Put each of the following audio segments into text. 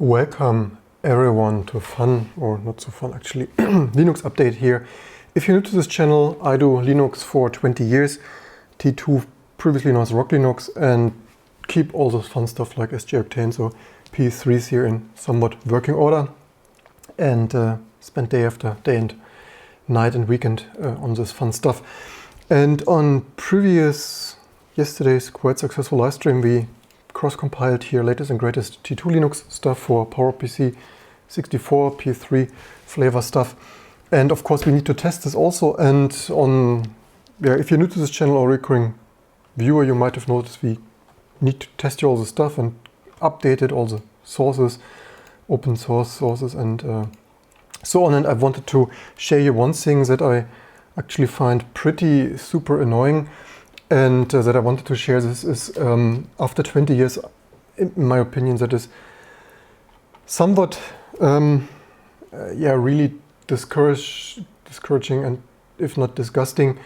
Welcome everyone to a fun, or not so fun actually, Linux update here. If you're new to this channel, I do Linux for 20 years, T2 previously known as Rock Linux, and keep all those fun stuff like SJ so P3s here in somewhat working order, and spend day after day and night and weekend on this fun stuff. And on yesterday's quite successful live stream, we cross-compiled here latest and greatest T2 Linux stuff for PowerPC 64, P3 flavor stuff. And of course we need to test this also. And if you're new to this channel or recurring viewer, you might have noticed we need to test all the stuff and updated all the sources, open source sources and so on. And I wanted to share you one thing that I actually find pretty super annoying, and that I wanted to share. This is after 20 years, in my opinion, that is somewhat really discouraging and if not disgusting.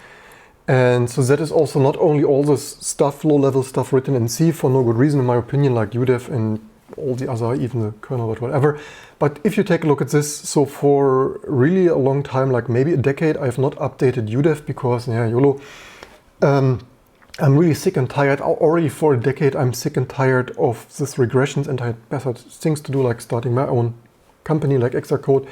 And so that is also not only all this stuff, low-level stuff written in C for no good reason, in my opinion, like Udev and all the other, even the kernel, but whatever. But if you take a look at this, so for really a long time, like maybe a decade, I have not updated Udev because, YOLO. I'm really sick and tired. Already for a decade, I'm sick and tired of this regressions, and I had better things to do, like starting my own company like Xrcode.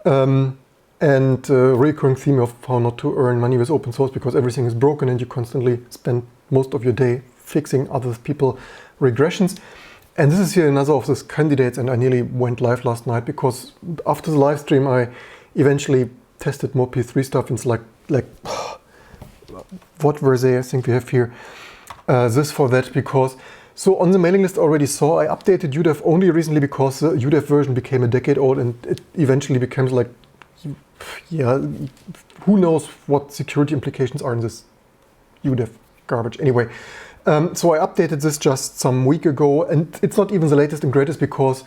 And recurring theme of how not to earn money with open source because everything is broken and you constantly spend most of your day fixing other people's regressions. And this is here another of these candidates, and I nearly went live last night because after the live stream I eventually tested more P3 stuff, and it's like what were they? I think we have here this for that, because so on the mailing list I already saw I updated Udev only recently because the Udev version became a decade old, and it eventually becomes like, who knows what security implications are in this Udev garbage. Anyway, so I updated this just some week ago, and it's not even the latest and greatest because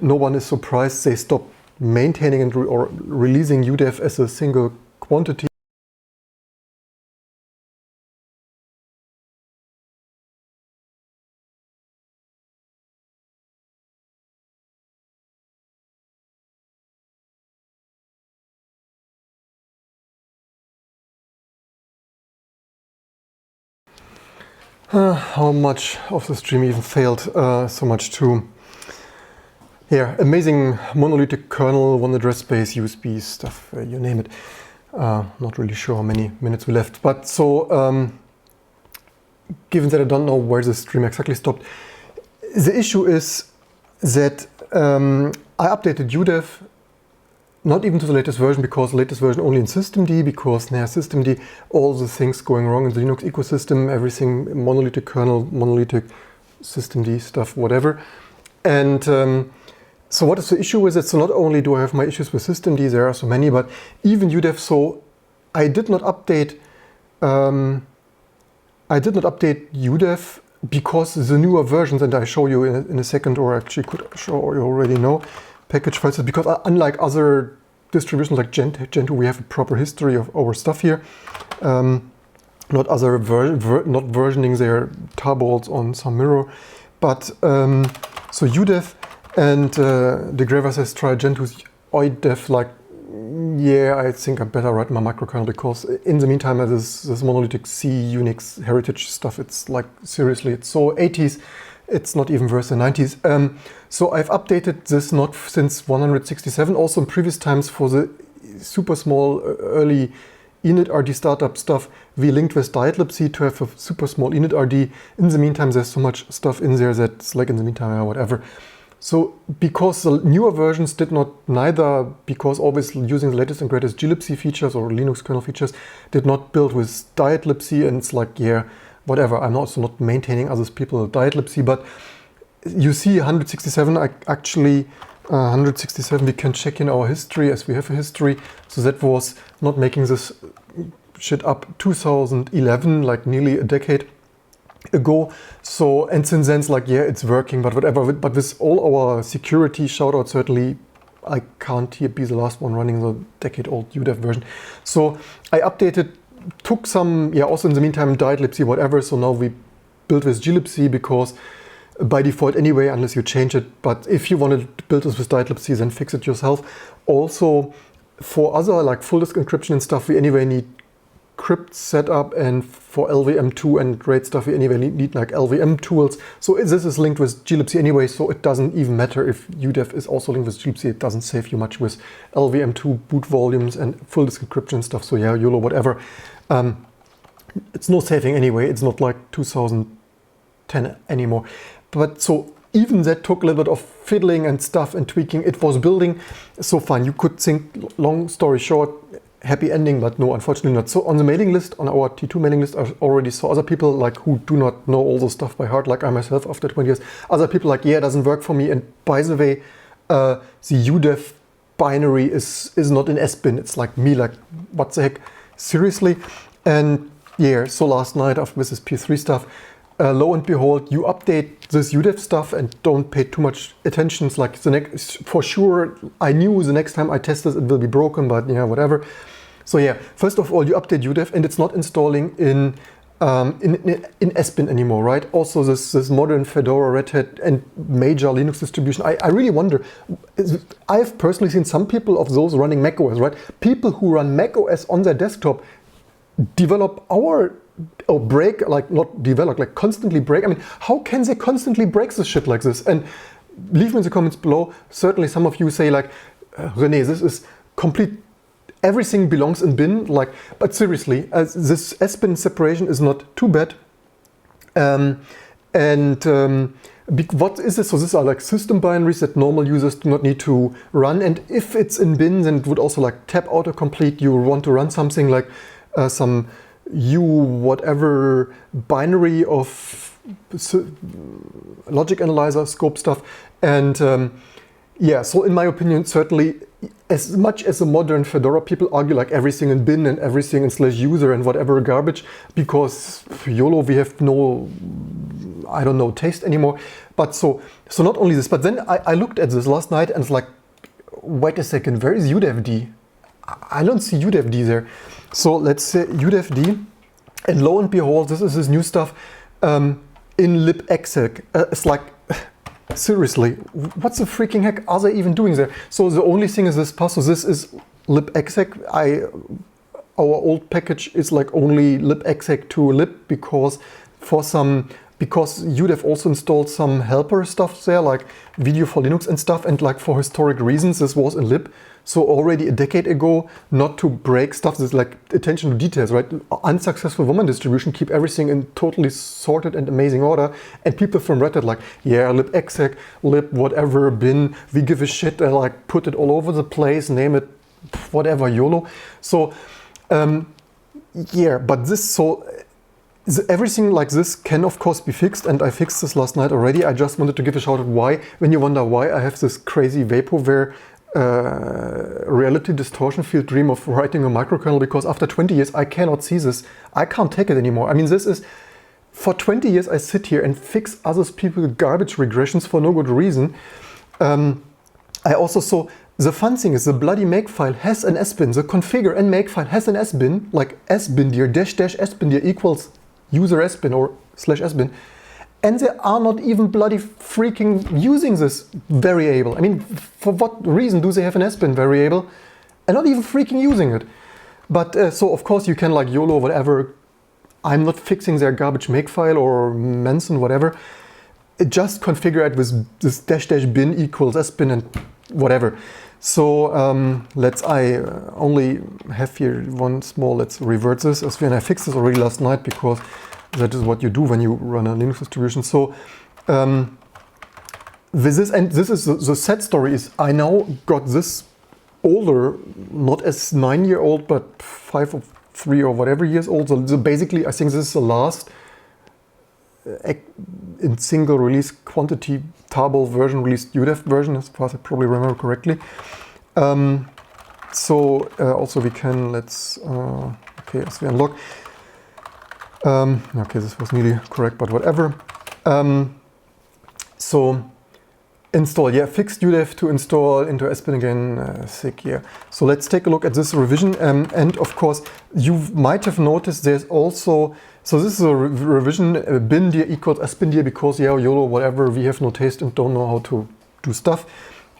no one is surprised they stopped maintaining and or releasing Udev as a single quantity. How much of the stream even failed? So much to, amazing monolithic kernel, one address space, USB stuff, you name it. Not really sure how many minutes we left, but so given that I don't know where the stream exactly stopped, the issue is that I updated Udev not even to the latest version, because the latest version only in systemd, because systemd, all the things going wrong in the Linux ecosystem, everything monolithic kernel, monolithic systemd stuff, whatever. And so what is the issue with it? So not only do I have my issues with systemd, there are so many, but even Udev. So I did not update Udev because the newer versions, and I show you in a second, or actually could show you already know, package files, because unlike other distributions like Gentoo, we have a proper history of our stuff here. Not other not versioning their tarballs on some mirror, but so Udev and Degreva says try Gentoo's Udev. Like, I think I better write my microkernel, because in the meantime this monolithic C Unix heritage stuff, it's like seriously, it's so 80s. It's not even worse than 90s. So I've updated this not since 167. Also in previous times for the super small early initRD startup stuff, we linked with diatlibc to have a super small initRD. In the meantime, there's so much stuff in there that's like in the meantime or whatever. So because the newer versions did not, neither because always using the latest and greatest glibc features or Linux kernel features, did not build with diatlibc, and it's like, whatever, I'm also not maintaining other people's diatlibc, but you see 167, actually 167 we can check in our history as we have a history. So that was not making this shit up 2011, like nearly a decade ago. So, and since then it's like, it's working, but whatever. But with all our security shout out, certainly I can't here be the last one running the decade old Udev version. So I updated, took some, also in the meantime diatlibc, whatever. So now we built with glibc because by default anyway, unless you change it. But if you want to build this with ditlibc, then fix it yourself. Also, for other like full disk encryption and stuff, we anyway need crypt setup, and for LVM2 and RAID stuff, we anyway need like LVM tools. So this is linked with glibc anyway, so it doesn't even matter if Udev is also linked with glibc. It doesn't save you much with LVM2 boot volumes and full disk encryption and stuff. So yeah, YOLO, whatever. It's no saving anyway. It's not like 2010 anymore. But so even that took a little bit of fiddling and stuff and tweaking. It was building, so fine. You could think, long story short, happy ending, but no, unfortunately not. So on the mailing list, on our T2 mailing list, I already saw other people like who do not know all the stuff by heart, like I myself after 20 years. Other people like, yeah, it doesn't work for me. And by the way, the Udev binary is not in SBin. It's like me, like, what the heck? Seriously? And yeah, so last night after with this P3 stuff, lo and behold, you update this Udev stuff and don't pay too much attention. It's like the next, for sure, I knew the next time I test this, it will be broken, but yeah, whatever. So yeah, first of all, you update Udev and it's not installing in SBin anymore, right? Also, this modern Fedora, Red Hat, and major Linux distribution. I really wonder. I've personally seen some people of those running macOS, right? People who run macOS on their desktop develop or break, like not develop, like constantly break. I mean, how can they constantly break this shit like this? And leave me in the comments below. Certainly some of you say like, René, this is complete, everything belongs in bin. Like, but seriously, this SBin separation is not too bad. What is this? So these are like system binaries that normal users do not need to run. And if it's in bin, then it would also like tab autocomplete. You want to run something like some whatever binary of logic analyzer scope stuff. And yeah, so in my opinion, certainly as much as the modern Fedora people argue like everything in bin and everything in /user and whatever garbage, because YOLO, we have no, I don't know, taste anymore. But so not only this, but then I looked at this last night and it's like, wait a second, where is udevd? I don't see udevd there. So let's say udevd, and lo and behold, this is this new stuff in libexec. It's like, seriously, what's the freaking heck are they even doing there? So the only thing is this path. So this is libexec. Our old package is like only libexec to lib because Udev also installed some helper stuff there, like video for Linux and stuff, and like for historic reasons, this was in lib. So already a decade ago, not to break stuff, this is like attention to details, right? Unsuccessful woman distribution, keep everything in totally sorted and amazing order. And people from Red Hat like, yeah, libexec, lib, whatever, bin, we give a shit, like put it all over the place, name it whatever, YOLO. So yeah, but this, so everything like this can of course be fixed, and I fixed this last night already. I just wanted to give a shout out why, when you wonder why I have this crazy vaporware reality distortion field dream of writing a microkernel, because after 20 years I cannot see this. I can't take it anymore. I mean, this is, for 20 years I sit here and fix others people's garbage regressions for no good reason. I also saw, the fun thing is the bloody makefile has an SBin. The configure and makefile has an SBin, like SBindir -- SBindir equals user SBin or /SBin. And they are not even bloody freaking using this variable. I mean, for what reason do they have an SBin variable and not even freaking using it? But so of course you can like YOLO, whatever. I'm not fixing their garbage makefile or Manson, whatever. Just configure it with this -- bin equals SBin and whatever. So I only have here one small, let's revert this. And I fixed this already last night because that is what you do when you run a Linux distribution. So this is, and this is the sad story is I now got this older, not as 9-year-old, but 5 or 3 or whatever years old. So basically, I think this is the last in single release quantity table version released Udev version, as far as I probably remember correctly. Also we can, let's, okay, as we unlock. Okay, this was nearly correct, but whatever. So Install, yeah, fixed Udev to install into Espen again, sick, yeah. So let's take a look at this revision. And of course, you might have noticed there's also, so this is a revision, bin-dir equals Espen-dir because, yeah, YOLO, whatever, we have no taste and don't know how to do stuff.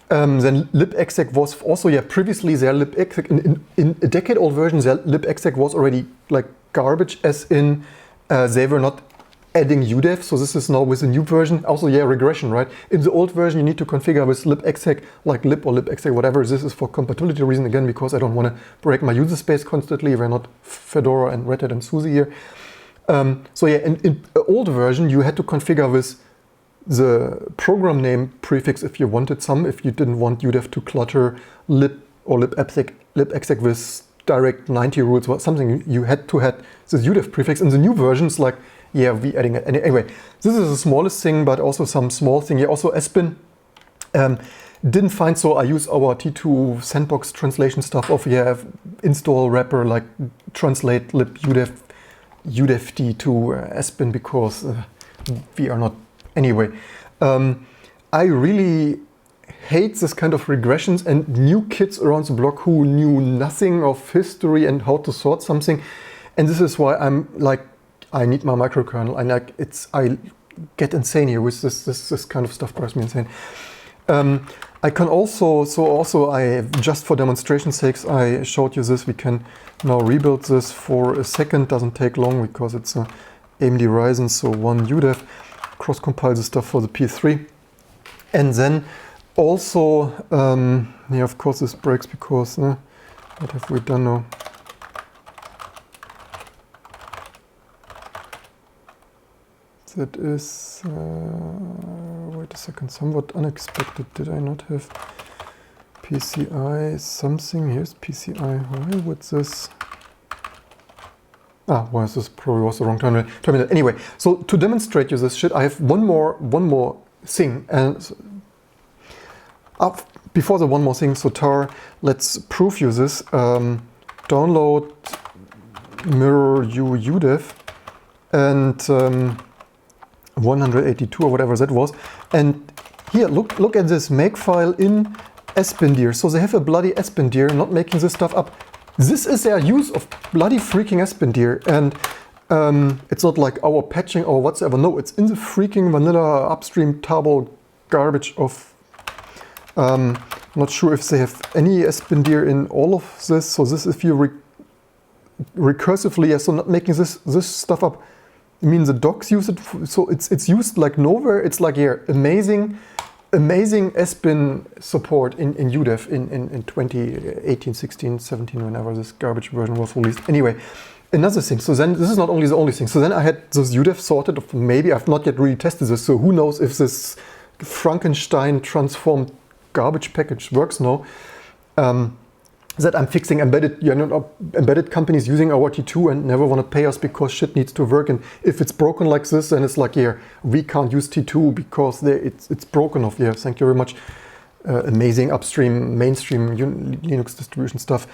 Then libexec was also, yeah, previously their libexec, in a decade-old version, their libexec was already like garbage, as in they were not adding Udev, so this is now with the new version. Also, yeah, regression, right? In the old version, you need to configure with libexec, like lib or libexec, whatever. This is for compatibility reason, again, because I don't want to break my user space constantly. We're not Fedora and Red Hat and SUSE here. So yeah, in the old version, you had to configure with the program name prefix if you wanted some, if you didn't want Udev to clutter lib or libexec with direct 90 rules or something. You had to have this Udev prefix. In the new versions, like, yeah, we adding it. Anyway, this is the smallest thing, but also some small thing. Yeah, also Espen didn't find, so I use our T2 sandbox translation stuff of, yeah, install wrapper, like translate lib udevd to Espen because we are not. Anyway, I really hate this kind of regressions and new kids around the block who knew nothing of history and how to sort something. And this is why I'm like, I need my microkernel. And like, I get insane here with this kind of stuff, drives me insane. I can also, I just for demonstration sakes, I showed you this. We can now rebuild this for a second. Doesn't take long because it's a AMD Ryzen, so one Udev. Cross-compile the stuff for the P3. And then also, yeah, of course this breaks because, what have we done now? That is, wait a second, somewhat unexpected. Did I not have PCI something? Here's PCI. Why would this? Ah, well, this probably was the wrong terminal. Anyway, so to demonstrate you this shit, I have one more thing. And before the one more thing, so tar, let's proof you this. Download mirror udev and 182 or whatever that was. And here, look at this makefile in Espen-dir. So they have a bloody Espen-dir, not making this stuff up. This is their use of bloody freaking Espen-dir. And it's not like our patching or whatsoever. No, it's in the freaking vanilla upstream tarball garbage of... not sure if they have any Espen-dir in all of this. So this, if you recursively, yeah, so not making this stuff up. I mean, the docs use it, so it's used like nowhere. It's like, yeah, amazing Espen support in Udev in 2018, 16, 17, whenever this garbage version was released. Anyway, another thing. So then this is not only the only thing. So then I had this Udev sorted of, maybe I've not yet really tested this. So who knows if this Frankenstein transformed garbage package works now. That I'm fixing embedded, embedded companies using our T2 and never want to pay us because shit needs to work. And if it's broken like this, then it's like, yeah, we can't use T2 because it's broken off. Yeah, thank you very much. Amazing upstream, mainstream Linux distribution stuff.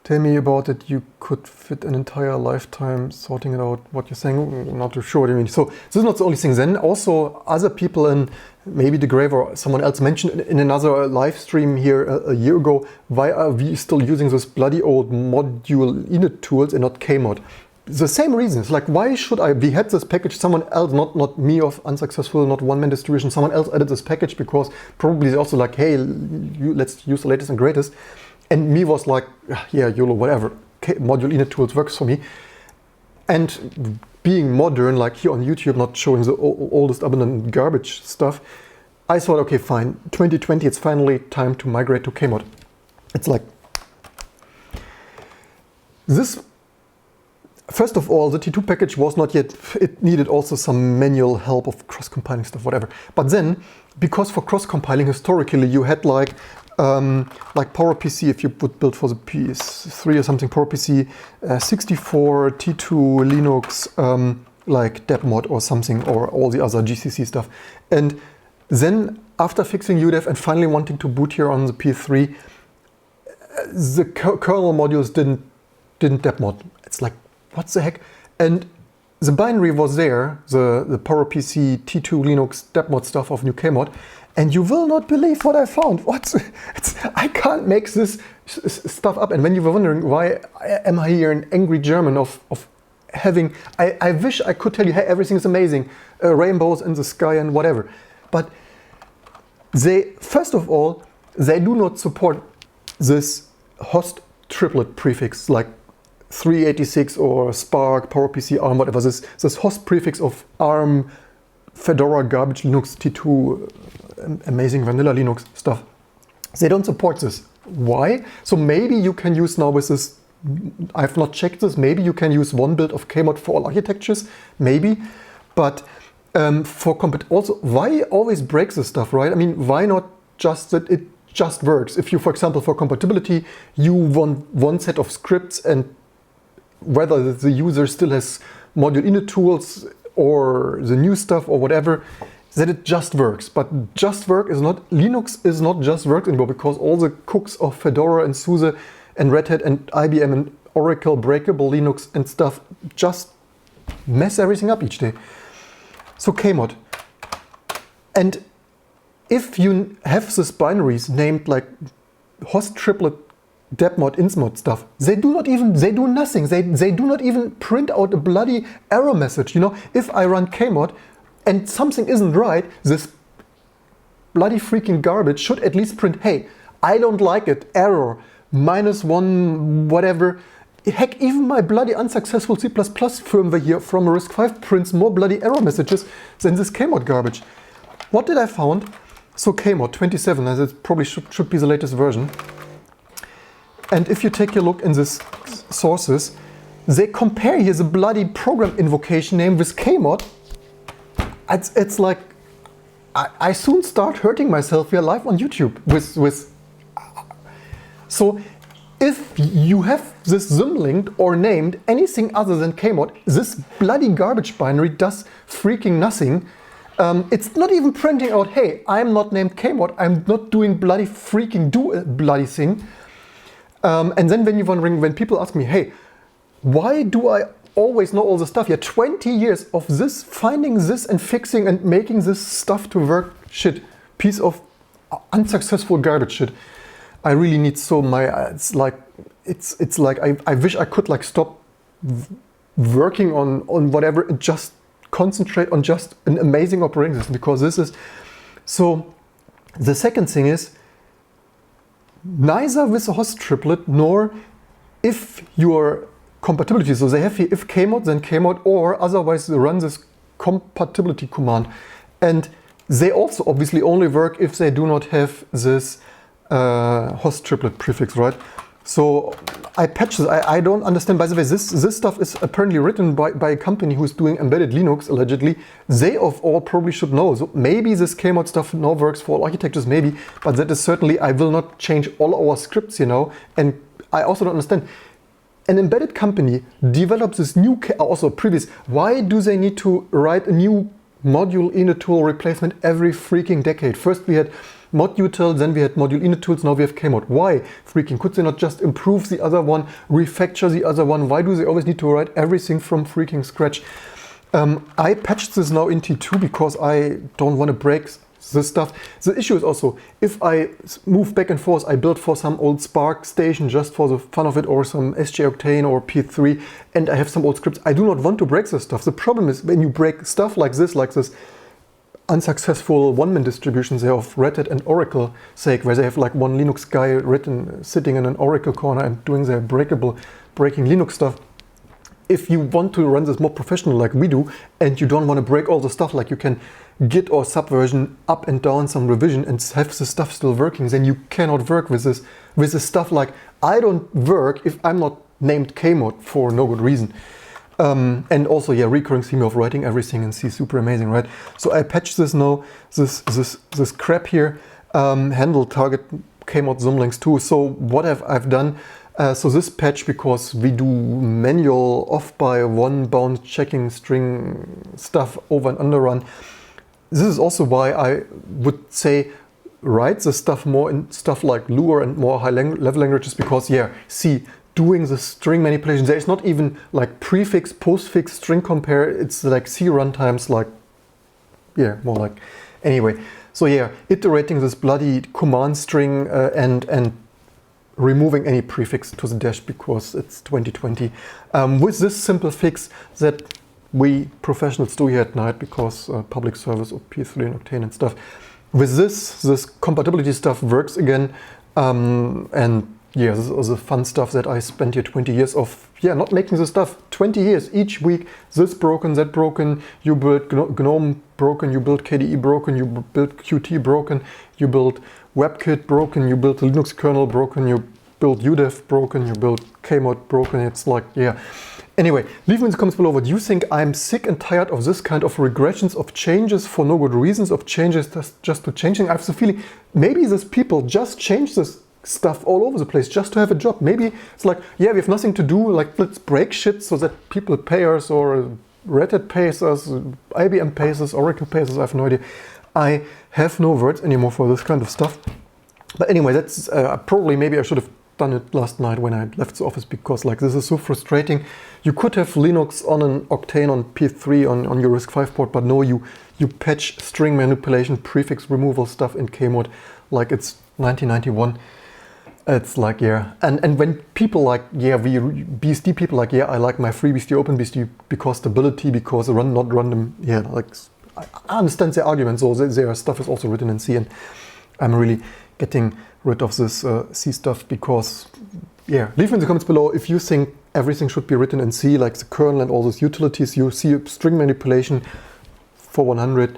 Tell me about it. You could fit an entire lifetime sorting it out. What you're saying, I'm not too sure what you mean. So this is not the only thing. Then also other people, and maybe the Grave or someone else mentioned in another live stream here a year ago, why are we still using this bloody old module init tools and not Kmod? The same reasons. Like, why should I? We had this package. Someone else, not me, of unsuccessful, not one-man distribution. Someone else added this package because probably they're also like, hey, let's use the latest and greatest. And me was like, yeah, YOLO, whatever. Module init tools works for me. And being modern, like here on YouTube, not showing the oldest abandoned garbage stuff, I thought, okay, fine. 2020, it's finally time to migrate to Kmod. It's like this. First of all, the T2 package was not yet, it needed also some manual help of cross-compiling stuff, whatever. But then, because for cross-compiling historically, you had like PowerPC, if you would build for the PS3 or something, PowerPC 64, T2, Linux, like Debmod or something, or all the other GCC stuff. And then after fixing Udev and finally wanting to boot here on the PS3, the kernel modules didn't Debmod. It's like, what the heck? And the binary was there, the PowerPC T2 Linux depmod stuff of new Kmod, and you will not believe what I found. I can't make this stuff up. And when you were wondering why am I here an angry German of having, I wish I could tell you, hey, everything is amazing, rainbows in the sky and whatever. But they, first of all, they do not support this host triplet prefix like 386 or Spark, PowerPC, ARM, whatever, this host prefix of ARM, Fedora, garbage Linux, T2, amazing vanilla Linux stuff. They don't support this. Why? So maybe you can use now with this, I've not checked this, maybe you can use one build of Kmod for all architectures, maybe, but also, why always break this stuff, right? I mean, why not just that it just works? If you, for example, for compatibility, you want one set of scripts and whether the user still has module init tools or the new stuff or whatever, that it just works. But just work is not, Linux is not just work anymore, because all the cooks of Fedora and SUSE and Red Hat and IBM and Oracle, breakable Linux and stuff just mess everything up each day. So Kmod. And if you have these binaries named like host triplet depmod insmod stuff, they do nothing. They do not even print out a bloody error message. You know, if I run Kmod and something isn't right, this bloody freaking garbage should at least print, hey, I don't like it, error, -1, whatever. Heck, even my bloody unsuccessful C++ firmware here from RISC-V prints more bloody error messages than this Kmod garbage. What did I found? So Kmod 27, as it probably should be the latest version. And if you take a look in this sources, they compare here the bloody program invocation name with Kmod. It's like, I soon start hurting myself here live on YouTube with. So if you have this symlinked or named anything other than Kmod, this bloody garbage binary does freaking nothing. It's not even printing out, hey, I'm not named Kmod, I'm not doing bloody freaking do a bloody thing. And then when you're wondering, when people ask me, hey, why do I always know all the stuff? Yeah, 20 years of this, finding this and fixing and making this stuff to work shit. Piece of unsuccessful garbage shit. I really need it's like I wish I could like stop working on whatever and just concentrate on just an amazing operating system, because this is so. The second thing is, neither with the host triplet nor if your compatibility, so they have here if Kmod then Kmod, or otherwise they run this compatibility command, and they also obviously only work if they do not have this host triplet prefix, right? So I patch this. I don't understand. By the way, this stuff is apparently written by a company who's doing embedded Linux, allegedly. They of all probably should know. So maybe this Kmod stuff now works for all architectures, maybe, but that is certainly, I will not change all our scripts, you know. And I also don't understand. An embedded company develops this new, also previous, why do they need to write a new module init tool replacement every freaking decade? First we had modutel, then we had module init tools, now we have Kmod. Why freaking? Could they not just improve the other one, refactor the other one? Why do they always need to write everything from freaking scratch? I patched this now in T2 because I don't want to break this stuff. The issue is also, if I move back and forth, I build for some old Spark station just for the fun of it, or some SJ Octane or P3, and I have some old scripts. I do not want to break this stuff. The problem is when you break stuff like this unsuccessful one-man distributions there of Red Hat and Oracle sake, where they have like one Linux guy written sitting in an Oracle corner and doing their breaking Linux stuff. If you want to run this more professional like we do, and you don't want to break all the stuff, like you can git or subversion up and down some revision and have the stuff still working, then you cannot work with this stuff. Like, I don't work if I'm not named Kmod for no good reason. And also, yeah, recurring theme of writing everything in C, super amazing, right? So I patched this now, this crap here, handle target Kmod symlinks too. So what I've done, so this patch, because we do manual off by one bound checking string stuff over and underrun. This is also why I would say write the stuff more in stuff like Lua and more high level languages, because yeah, C, doing the string manipulation. There is not even like prefix, postfix, string compare. It's like C runtimes, like, yeah, more like, anyway. So yeah, iterating this bloody command string and removing any prefix to the dash because it's 2020. With this simple fix that we professionals do here at night because public service of P3 and Octane and stuff. With this compatibility stuff works again. And yeah, this is the fun stuff that I spent here 20 years of, yeah, not making this stuff, 20 years, each week, this broken, that broken, you build GNOME broken, you build KDE broken, you build Qt broken, you build WebKit broken, you build the Linux kernel broken, you build Udev broken, you build Kmod broken, it's like, yeah. Anyway, leave me in the comments below what you think. I'm sick and tired of this kind of regressions of changes for no good reasons, of changes just to changing. I have the feeling maybe these people just change this stuff all over the place just to have a job. Maybe it's like, yeah, we have nothing to do, like let's break shit so that people pay us, or Red Hat pays us, IBM pays us, Oracle pays us, I have no idea. I have no words anymore for this kind of stuff. But anyway, that's probably, maybe I should have done it last night when I left the office, because like this is so frustrating. You could have Linux on an Octane on P3 on your RISC-V board, but no, you patch string manipulation, prefix removal stuff in Kmod like it's 1991. It's like, yeah, and when people like, yeah, BSD people like, yeah, I like my FreeBSD, OpenBSD because stability, because not random, yeah, like I understand their arguments. So their stuff is also written in C, and I'm really getting rid of this C stuff because, yeah, leave in the comments below if you think everything should be written in C, like the kernel and all those utilities. You see string manipulation for 100.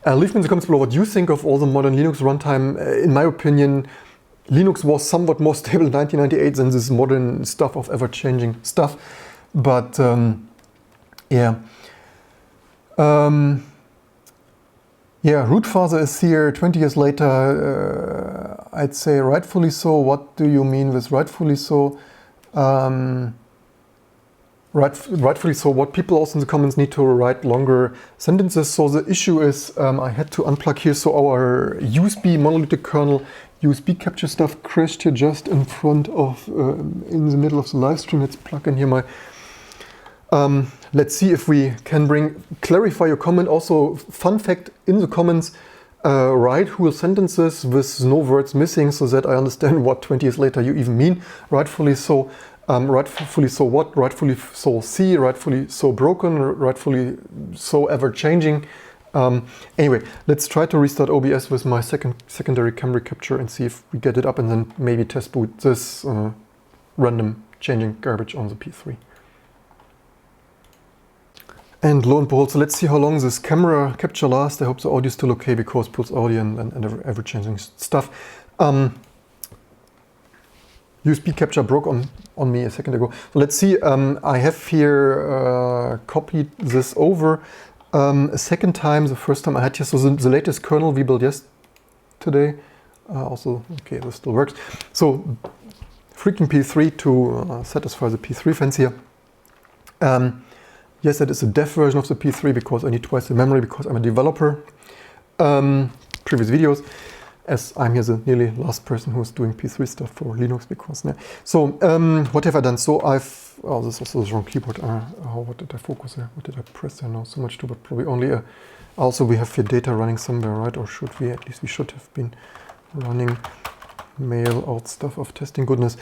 Leave me in the comments below what you think of all the modern Linux runtime. In my opinion, Linux was somewhat more stable in 1998 than this modern stuff of ever-changing stuff. But yeah. Yeah, Rootfather is here 20 years later. I'd say rightfully so. What do you mean with rightfully so? Rightfully so. What people also in the comments need to write longer sentences. So the issue is I had to unplug here. So our USB monolithic kernel, USB capture stuff crashed here just in front of, in the middle of the live stream. Let's plug in here my... let's see if we can clarify your comment. Also, fun fact in the comments, write whole sentences with no words missing so that I understand what 20 years later you even mean. Rightfully so. Rightfully so what? Rightfully so C. Rightfully so broken. Rightfully so ever changing. Anyway, let's try to restart OBS with my secondary camera capture and see if we get it up, and then maybe test boot this random changing garbage on the P3. And lo and behold, so let's see how long this camera capture lasts. I hope the audio is still okay because it puts audio and ever-changing stuff. USB capture broke on me a second ago. So let's see, I have here copied this over a second time. The first time I had here, so the latest kernel we built yesterday. Also, okay, this still works. So freaking P3 to satisfy the P3 fans here. Yes, that is a dev version of the P3 because I need twice the memory because I'm a developer. Previous videos, as I'm here the nearly last person who's doing P3 stuff for Linux because, yeah. So what have I done? So I've, oh, this is also the wrong keyboard. What did I focus there? What did I press there? No, so much to, but probably only a, also we have here data running somewhere, right? Or should we, at least we should have been running mail out stuff of testing goodness.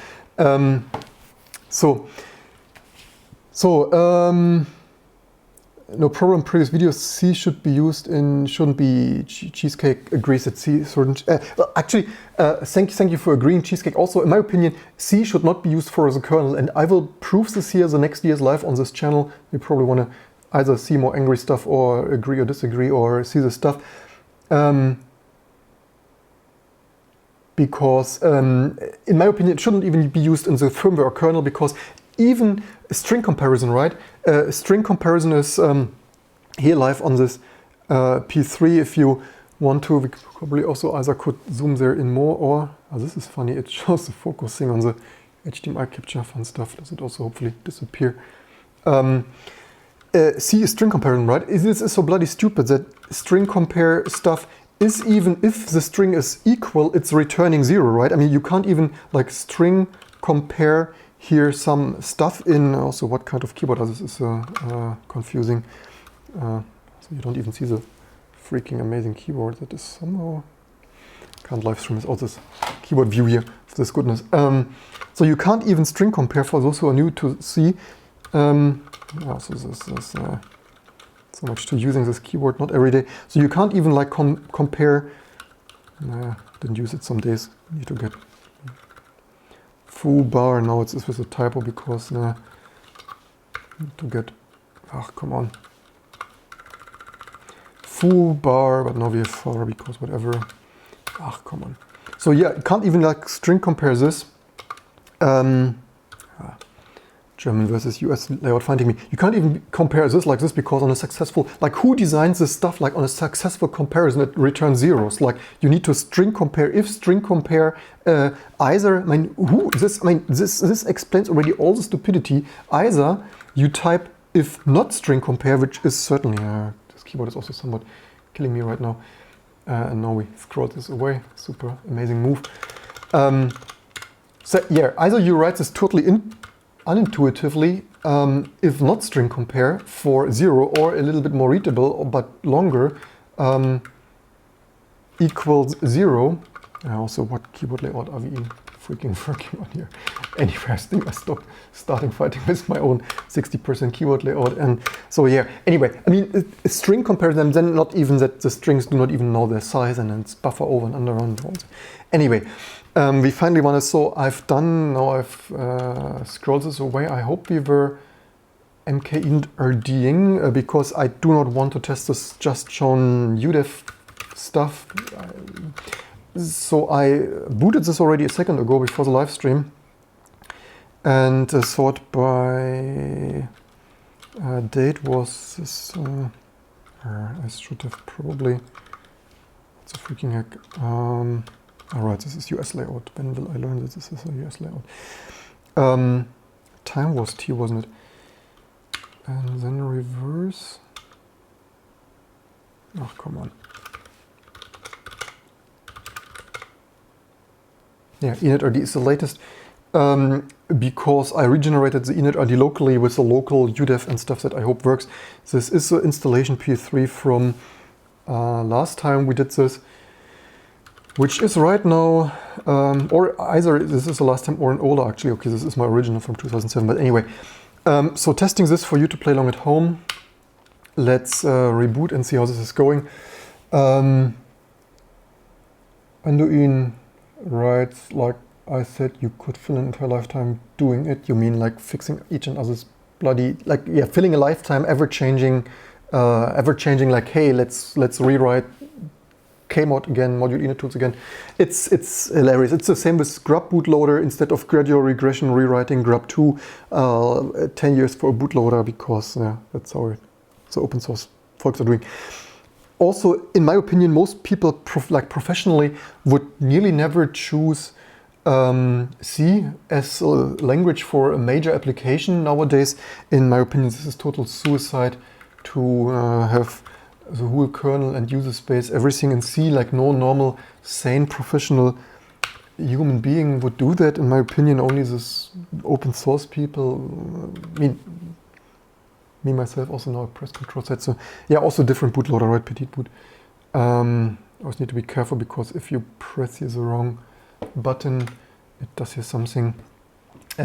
No problem. Previous videos, C should be used in, shouldn't be. Cheesecake agrees that C shouldn't. Well, actually, thank you for agreeing. Cheesecake also, in my opinion, C should not be used for as a kernel, and I will prove this here the next year's live on this channel. You probably want to either see more angry stuff or agree or disagree or see this stuff. Because, in my opinion, it shouldn't even be used in the firmware or kernel because even string comparison, right? String comparison is here live on this P3. If you want to, we probably also either could zoom there in more, or oh, this is funny. It shows the focusing on the HDMI capture, fun stuff. Does it also hopefully disappear? C is string comparison, right? This is so bloody stupid that string compare stuff is, even if the string is equal, it's returning 0, right? I mean, you can't even like string compare here some stuff in. Also, what kind of keyboard this is confusing. So you don't even see the freaking amazing keyboard that is somehow... Can't live stream without this keyboard view here, for this goodness. So you can't even string compare for those who are new to see. So this is so much to using this keyboard, not every day. So you can't even like compare. Didn't use it some days. Need to get foo bar. Now it's with a typo because need to get. Oh, come on. Foo bar, but now we have far because whatever. Ah, come on. So yeah, you can't even like string compare this. German versus US layout finding me. You can't even compare this like this because on a successful, like who designs this stuff like on a successful comparison it returns zeros. Like you need to string compare, if string compare either, I mean, this explains already all the stupidity. Either you type if not string compare, which is certainly, this keyboard is also somewhat killing me right now. And now we scroll this away. Super amazing move. So yeah, either you write this totally unintuitively, if not string compare for 0 or a little bit more readable but longer, equals 0. Also, what keyboard layout are we freaking working on here? Anyway, I think I stopped starting fighting with my own 60% keyboard layout. And so yeah, anyway, I mean, string compare them, then not even that the strings do not even know their size and it's buffer over and under and all. Anyway, we finally want to, so I've done, now I've scrolled this away. I hope we were mkindrding because I do not want to test this just shown Udev stuff. So I booted this already a second ago before the live stream and sort by date was this, I should have probably, it's a freaking heck. Alright, this is US layout. When will I learn that this is a US layout? Time was T, wasn't it? And then reverse. Oh, come on. Yeah, initRD is the latest because I regenerated the initRD locally with the local Udev and stuff that I hope works. This is the installation P3 from last time we did this, which is right now, or either this is the last time or an older actually. Okay, this is my original from 2007, but anyway. So testing this for you to play along at home. Let's reboot and see how this is going. Anduin writes, like I said, you could fill an entire lifetime doing it. You mean like fixing each and other's bloody, like, yeah, filling a lifetime, ever-changing, like, hey, let's rewrite Kmod again, module init tools again. It's hilarious. It's the same with grub bootloader. Instead of gradual regression rewriting grub2, 10 years for a bootloader because yeah, that's how the open source folks are doing. Also, in my opinion, most people professionally would nearly never choose C as a language for a major application nowadays. In my opinion, this is total suicide to have the whole kernel and user space, everything in C. Like no normal, sane, professional human being would do that. In my opinion, only this open source people. I mean, me myself also now a press control set. So yeah, also different bootloader, right? Petit boot. Always need to be careful because if you press here the wrong button, it does here something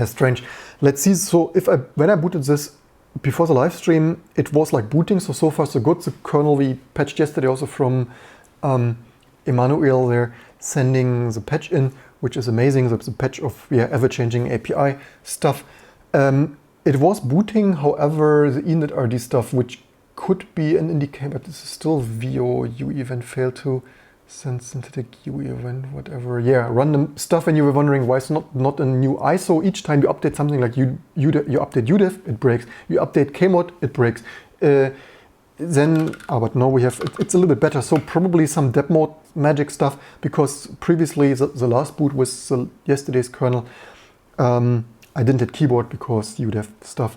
strange. Let's see. So when I booted this before the live stream, it was like booting. So far so good. The kernel we patched yesterday also from Emmanuel there, sending the patch in, which is amazing. The patch of ever-changing API stuff. It was booting, however, the initRD stuff, which could be an indicator, but this is still VO U event failed to send synthetic U event, whatever. Yeah, random stuff. And you were wondering why it's not a new ISO. Each time you update something like you update Udev, it breaks. You update Kmod, it breaks. But now we have, it's a little bit better. So probably some deb mode magic stuff because previously the last boot was yesterday's kernel. I didn't hit keyboard because Udev stuff.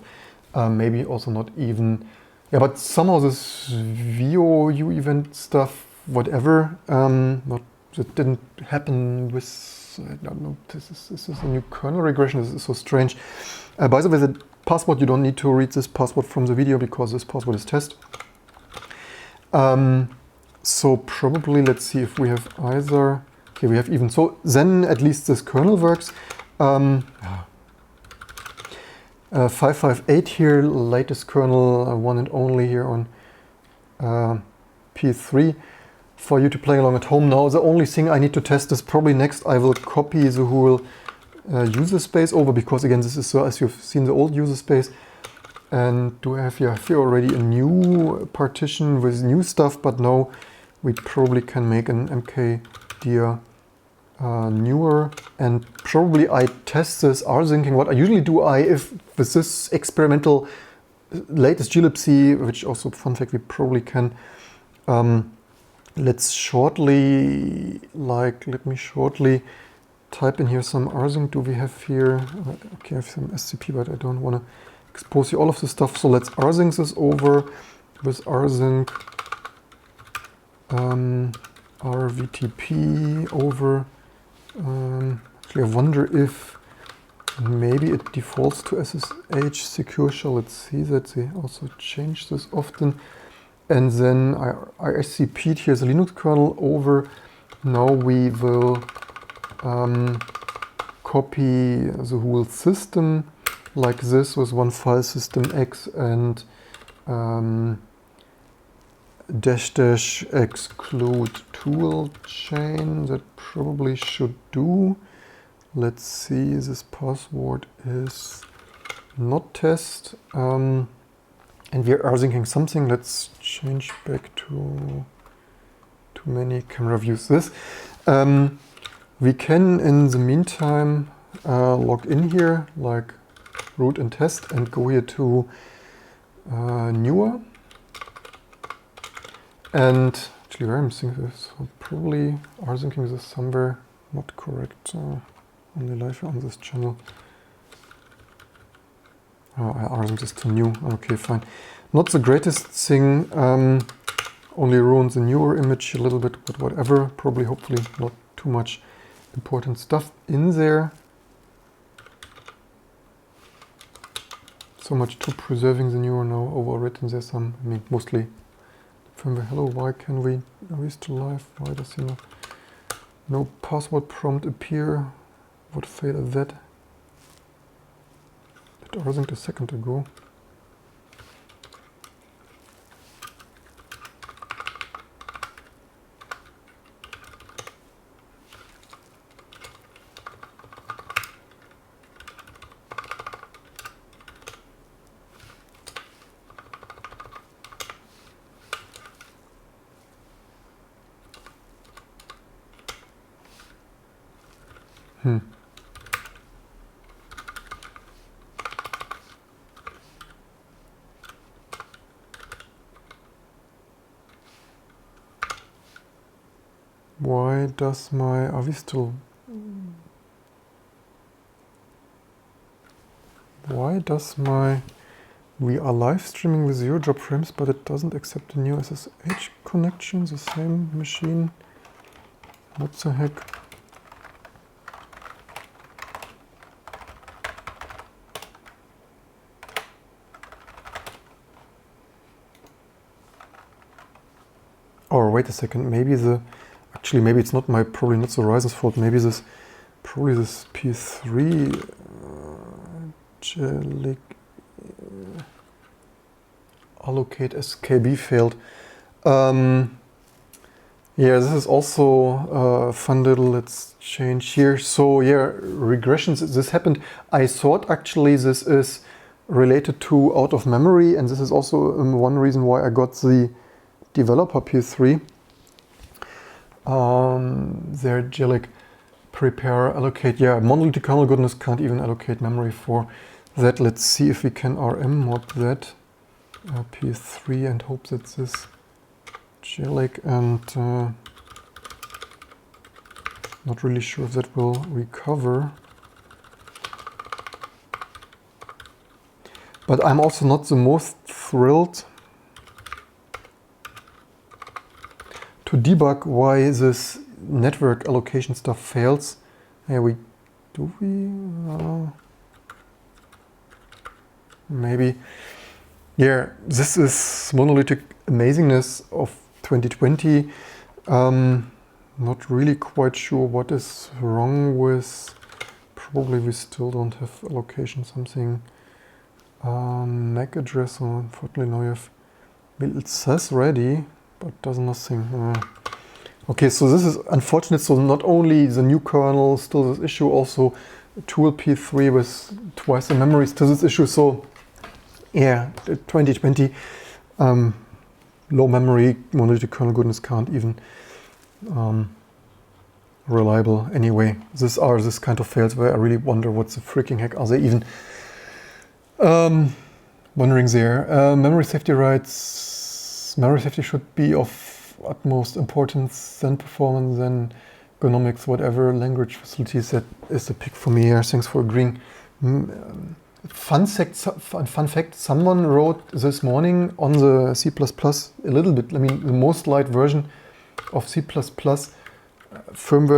Maybe also not even, yeah, but somehow this VO U event stuff, whatever, that didn't happen with I don't know, this is a new kernel regression. This is so strange. By the way, the password, you don't need to read this password from the video because this password is test. So probably, let's see if we have either, okay, we have even, so then at least this kernel works. 558 here, latest kernel, one and only here on P3 for you to play along at home. Now the only thing I need to test is probably next I will copy the whole user space over, because again this is so as you've seen the old user space. And do I have here already a new partition with new stuff, but now we probably can make an mkdir newer, and probably I test this rsynching. What I usually do, if with this experimental latest glibc, which also fun fact we probably can, let me shortly type in here some rsync. Do we have here, okay, I have some scp, but I don't want to expose you all of this stuff. So let's rsync this over with rsync rvtp over. Actually, I wonder if maybe it defaults to SSH secure shell. Let's see that they also change this often. And then I scp'd here the Linux kernel over. Now we will copy the whole system like this with one file system x and -- exclude tool chain. That probably should do. Let's see, this password is not test. And we are syncing something. Let's change back to too many camera views. This. We can in the meantime log in here like root and test and go here to newer. And actually, where I'm thinking this, probably rsynching this somewhere not correct. Only live on this channel. Oh, I rsync this to new. Okay, fine. Not the greatest thing. Only ruins the newer image a little bit, but whatever. Probably, hopefully, not too much important stuff in there. So much to preserving the newer now. Overwritten there's some, I mean, mostly. Hello, why can we, are we still live? Why does no password prompt appear? What failed at that? It rsync a second ago. Why does my, are we still, why does my, we are live streaming with 0 drop frames, but it doesn't accept the new SSH connection, the same machine? What the heck? Or wait a second, maybe actually maybe it's not my, probably not the Ryzen's fault, maybe this, probably this P3 allocate SKB failed. Yeah, this is also fun little, let's change here. So yeah, regressions, this happened. I thought actually this is related to out of memory, and this is also one reason why I got the developer P3. There, Jellic, prepare, allocate. Yeah, monolithic kernel goodness can't even allocate memory for that. Let's see if we can rm mod that P3 and hope that this Jellic, and not really sure if that will recover. But I'm also not the most thrilled to debug why this network allocation stuff fails. Yeah, we maybe. Yeah, this is monolithic amazingness of 2020. Not really quite sure what is wrong with. Probably we still don't have allocation something. MAC address, unfortunately now you have. Well, it says ready, but does nothing. Okay, so this is unfortunate. So not only the new kernel still this issue, also tool P3 with twice the memory still this issue. So yeah, 2020, low memory, monolithic kernel goodness can't even reliable anyway. These are this kind of fails where I really wonder what the freaking heck are they even wondering there. Memory safety rights. Memory safety should be of utmost importance, then performance, then ergonomics, whatever language facilities. That is the pick for me here. Thanks for agreeing. Fun fact, someone wrote this morning on the C++ a little bit, I mean the most light version of C++, firmware,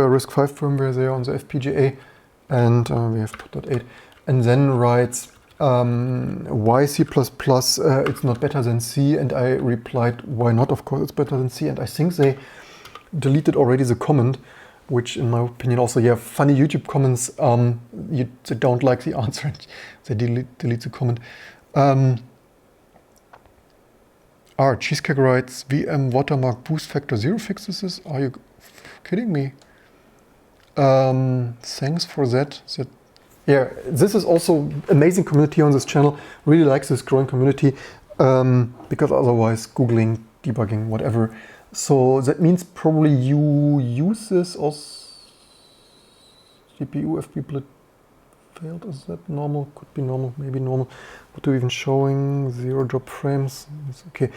RISC-V firmware there on the FPGA, and we have .8, and then writes why C++ it's not better than C, and I replied why not, of course it's better than C, and I think they deleted already the comment, which in my opinion also, yeah, funny YouTube comments, they don't like the answer and they delete the comment. Cheesecake writes, VM watermark boost factor 0 fixes this? Are you kidding me? Thanks for that. Yeah, this is also amazing community on this channel. Really likes this growing community, because otherwise Googling, debugging, whatever. So that means probably you use this as GPU FB split failed. Is that normal? Could be normal, maybe normal. What are we even showing? 0 drop frames. It's okay.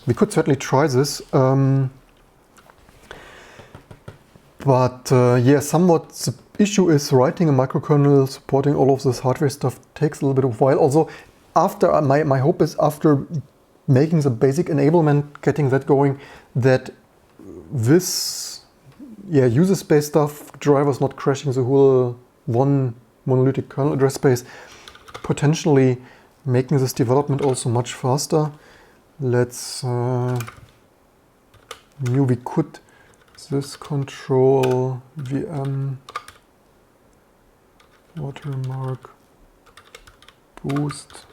We could certainly try this. But yeah, somewhat the issue is writing a microkernel supporting all of this hardware stuff takes a little bit of a while. Also, after my hope is after making the basic enablement, getting that going, that this user space stuff, drivers not crashing the whole one monolithic kernel address space, potentially making this development also much faster. Let's we could this control VM watermark boost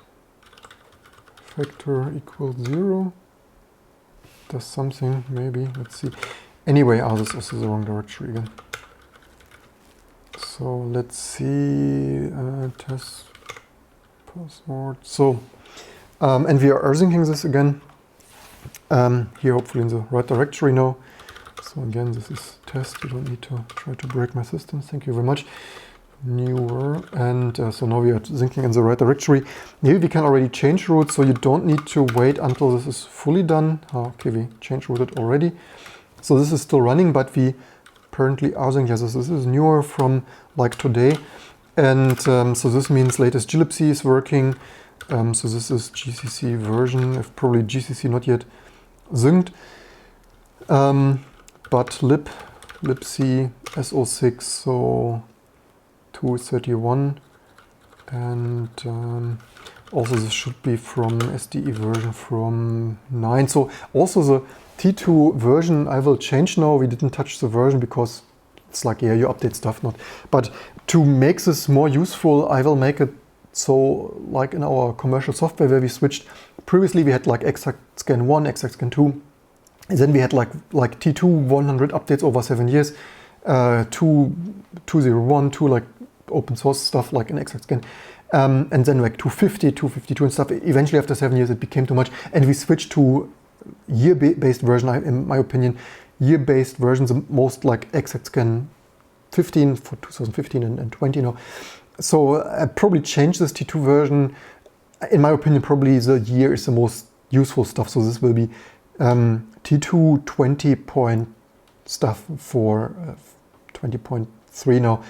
factor equals 0. Does something, maybe, let's see. Anyway, this is the wrong directory again. So let's see, test password. So, and we are syncing this again. Here hopefully in the right directory now. So again, this is test, you don't need to try to break my system, thank you very much. Newer, and so now we are syncing in the right directory. Maybe we can already change root, so you don't need to wait until this is fully done. Okay, we change rooted already. So this is still running, but we apparently are syncing. Yes, this is newer from like today. And so this means latest glibc is working. So this is GCC version, if probably GCC not yet synced. But libc SO6, so 231, and also this should be from SDE version from 9. So also the T2 version I will change now. We didn't touch the version because it's like, yeah, you update stuff, not. But to make this more useful, I will make it so like in our commercial software where we switched. Previously we had like exact scan 1, exact scan 2. And then we had like T2 100 updates over 7 years, 201, 2 like open source stuff like in exact scan, and then like 250, 252 and stuff. Eventually after 7 years it became too much, and we switched to year-based version. In my opinion, year-based versions the most like exact scan 15 for 2015 and 20 now. So I probably changed this T2 version. In my opinion, probably the year is the most useful stuff. So this will be T2 20 point stuff for 20.3 now.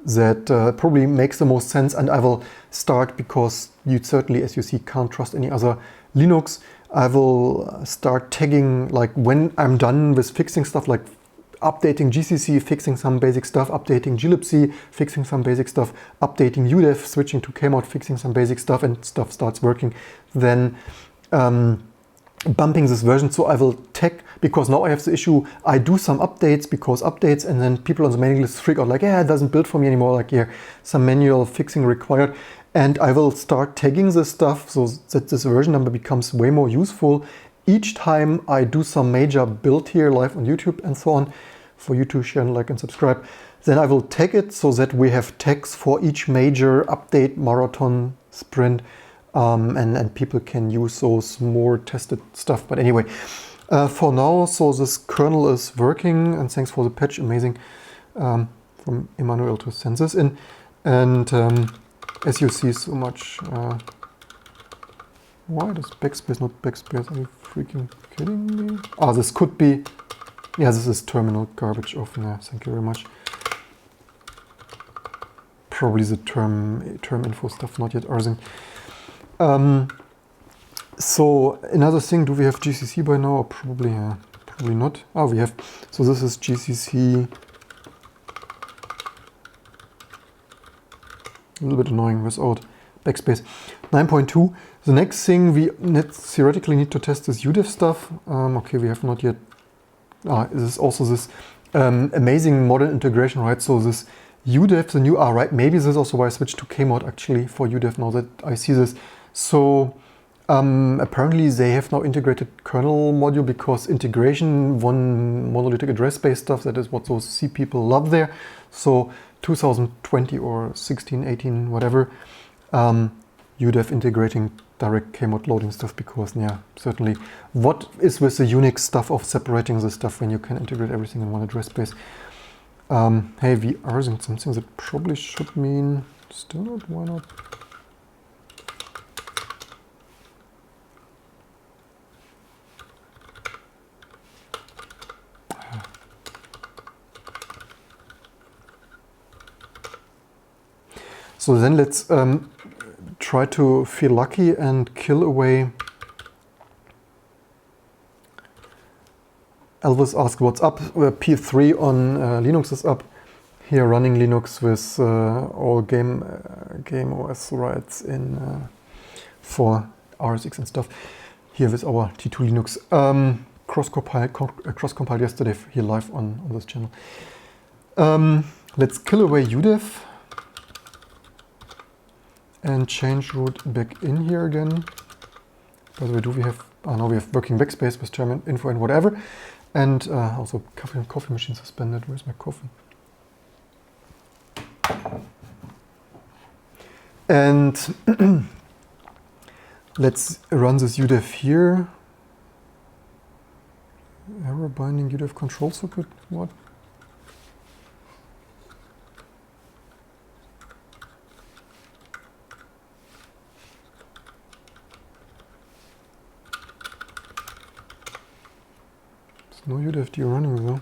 That probably makes the most sense, and I will start, because you certainly, as you see, can't trust any other Linux. I will start tagging, like when I'm done with fixing stuff like updating GCC, fixing some basic stuff, updating glibc, fixing some basic stuff, updating Udev, switching to Kmod, fixing some basic stuff, and stuff starts working, then bumping this version. So I will tag, because now I have the issue, I do some updates because updates, and then people on the mailing list freak out like, yeah, it doesn't build for me anymore, like, yeah, some manual fixing required. And I will start tagging this stuff so that this version number becomes way more useful. Each time I do some major build here live on YouTube and so on, for you to share and like and subscribe, then I will tag it so that we have tags for each major update, marathon, sprint, and people can use those more tested stuff. But anyway, for now, so this kernel is working, and thanks for the patch, amazing, from Emmanuel to send this in. And as you see, so much. Why does backspace not backspace? Are you freaking kidding me? Ah, this could be. Yeah, this is terminal garbage off there. Thank you very much. Probably the term info stuff not yet arsing. So another thing, do we have GCC by now? Or probably not. Ah, we have. So this is GCC. A little bit annoying without backspace. 9.2. The next thing we theoretically need to test is Udev stuff. Okay, we have not yet. This is also this amazing modern integration, right? So this Udev, the new, right, maybe this is also why I switched to Kmod actually for Udev now that I see this. So apparently they have now integrated kernel module, because integration, one monolithic address based stuff, that is what those C people love there. So 2020 or 16, 18, whatever, Udev integrating direct Kmod loading stuff, because yeah, certainly what is with the Unix stuff of separating the stuff when you can integrate everything in one address space. Hey, we are using something that probably should mean still not, why not? So then let's try to feel lucky and kill away. Elvis asked what's up. P3 on Linux is up. Here running Linux with all game OS rights in for RSX and stuff. Here with our T2 Linux. Cross-compiled yesterday here live on this channel. Let's kill away Udev. And change root back in here again. By the way, do we have, now we have working backspace with term info and whatever. And also coffee machine suspended. Where's my coffee? And let's run this Udev here. Error binding Udev control circuit, what? No UDFD running though.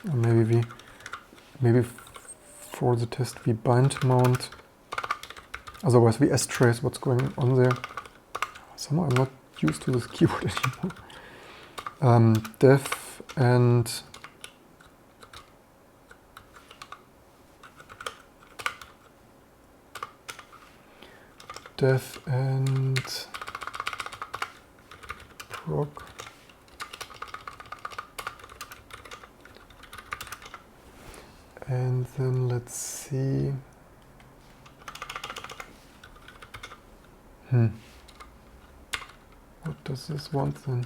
Or maybe for the test we bind mount. Otherwise we strace what's going on there. Somehow I'm not used to this keyboard anymore. Def and proc. And then let's see. What does this want then?